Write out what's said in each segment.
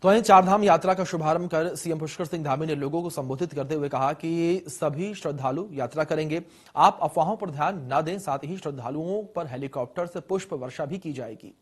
तो वहीं चारधाम यात्रा का शुभारंभ कर सीएम पुष्कर सिंह धामी ने लोगों को संबोधित करते हुए कहा कि सभी श्रद्धालु यात्रा करेंगे। आप अफवाहों पर ध्यान न दें, साथ ही श्रद्धालुओं पर हेलीकॉप्टर से पुष्प वर्षा भी की जाएगी।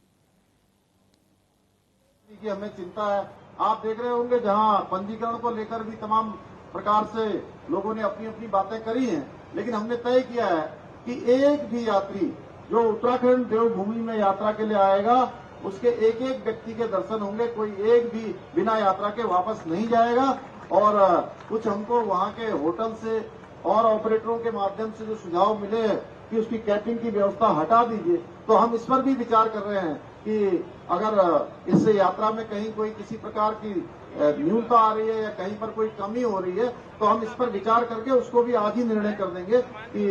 हमें चिंता है, आप देख रहे होंगे जहां पंजीकरण को लेकर भी तमाम प्रकार से लोगों ने अपनी अपनी बातें करी हैं, लेकिन हमने तय किया है कि एक भी यात्री जो उत्तराखंड देवभूमि में यात्रा के लिए आएगा उसके एक एक व्यक्ति के दर्शन होंगे, कोई एक भी बिना यात्रा के वापस नहीं जाएगा। और कुछ हमको वहां के होटल से और ऑपरेटरों के माध्यम से जो सुझाव मिले हैं कि उसकी कैंपिंग की व्यवस्था हटा दीजिए, तो हम इस पर भी विचार कर रहे हैं कि अगर इस यात्रा में कहीं कोई किसी प्रकार की न्यूनता आ रही है या कहीं पर कोई कमी हो रही है तो हम इस पर विचार करके उसको भी आज ही निर्णय कर देंगे कि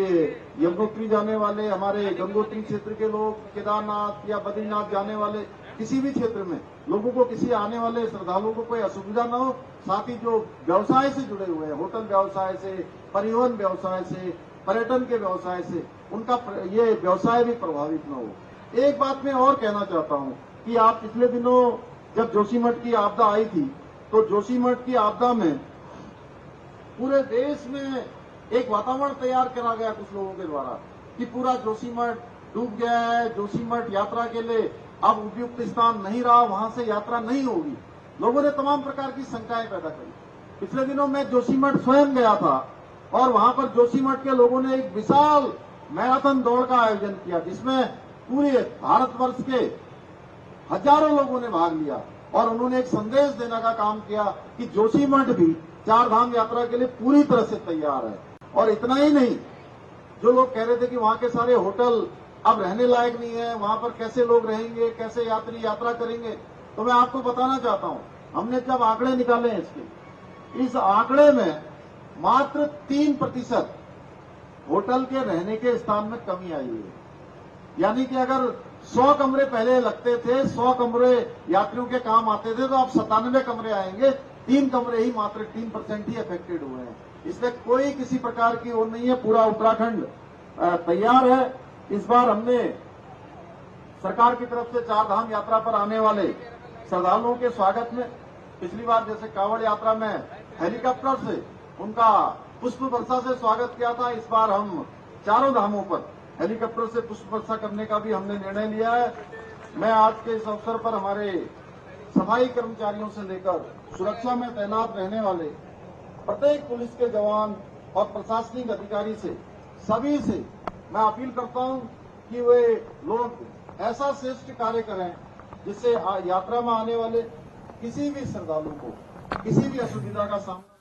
यमुनोत्री जाने वाले हमारे गंगोत्री क्षेत्र के लोग, केदारनाथ या बद्रीनाथ जाने वाले किसी भी क्षेत्र में लोगों को, किसी आने वाले श्रद्धालुओं को कोई असुविधा न हो। साथ ही जो व्यवसाय से जुड़े हुए हैं, होटल व्यवसाय से, परिवहन व्यवसाय से, पर्यटन के व्यवसाय से, उनका ये व्यवसाय भी प्रभावित न हो। एक बात मैं और कहना चाहता हूं कि आप पिछले दिनों जब जोशीमठ की आपदा आई थी तो जोशीमठ की आपदा में पूरे देश में एक वातावरण तैयार करा गया कुछ लोगों के द्वारा कि पूरा जोशीमठ डूब गया है, जोशीमठ यात्रा के लिए अब उपयुक्त स्थान नहीं रहा, वहां से यात्रा नहीं होगी। लोगों ने तमाम प्रकार की शंकाएं पैदा करी। पिछले दिनों मैं जोशीमठ स्वयं गया था और वहां पर जोशीमठ के लोगों ने एक विशाल मैराथन दौड़ का आयोजन किया जिसमें पूरे भारतवर्ष के हजारों लोगों ने भाग लिया और उन्होंने एक संदेश देने का काम किया कि जोशीमठ भी चारधाम यात्रा के लिए पूरी तरह से तैयार है। और इतना ही नहीं, जो लोग कह रहे थे कि वहां के सारे होटल अब रहने लायक नहीं है, वहां पर कैसे लोग रहेंगे, कैसे यात्री यात्रा करेंगे, तो मैं आपको बताना चाहता हूं, हमने जब आंकड़े निकाले हैं इसके, इस आंकड़े में मात्र 3% होटल के रहने के स्थान में कमी आई है। यानी कि अगर 100 कमरे पहले लगते थे, 100 कमरे यात्रियों के काम आते थे, तो अब 97 कमरे आएंगे। 3 कमरे ही, मात्र 3% ही अफेक्टेड हुए हैं। इसमें कोई किसी प्रकार की और नहीं है, पूरा उत्तराखंड तैयार है। इस बार हमने सरकार की तरफ से चारधाम यात्रा पर आने वाले श्रद्धालुओं के स्वागत में पिछली बार जैसे कांवड़ यात्रा में हेलीकॉप्टर से उनका पुष्प वर्षा से स्वागत किया था, इस बार हम चारों धामों पर हेलीकॉप्टर से पुष्प वर्षा करने का भी हमने निर्णय लिया है। मैं आज के इस अवसर पर हमारे सफाई कर्मचारियों से लेकर सुरक्षा में तैनात रहने वाले प्रत्येक पुलिस के जवान और प्रशासनिक अधिकारी से, सभी से मैं अपील करता हूं कि वे लोग ऐसा श्रेष्ठ कार्य करें जिससे यात्रा में आने वाले किसी भी श्रद्धालु को किसी भी असुविधा का सामना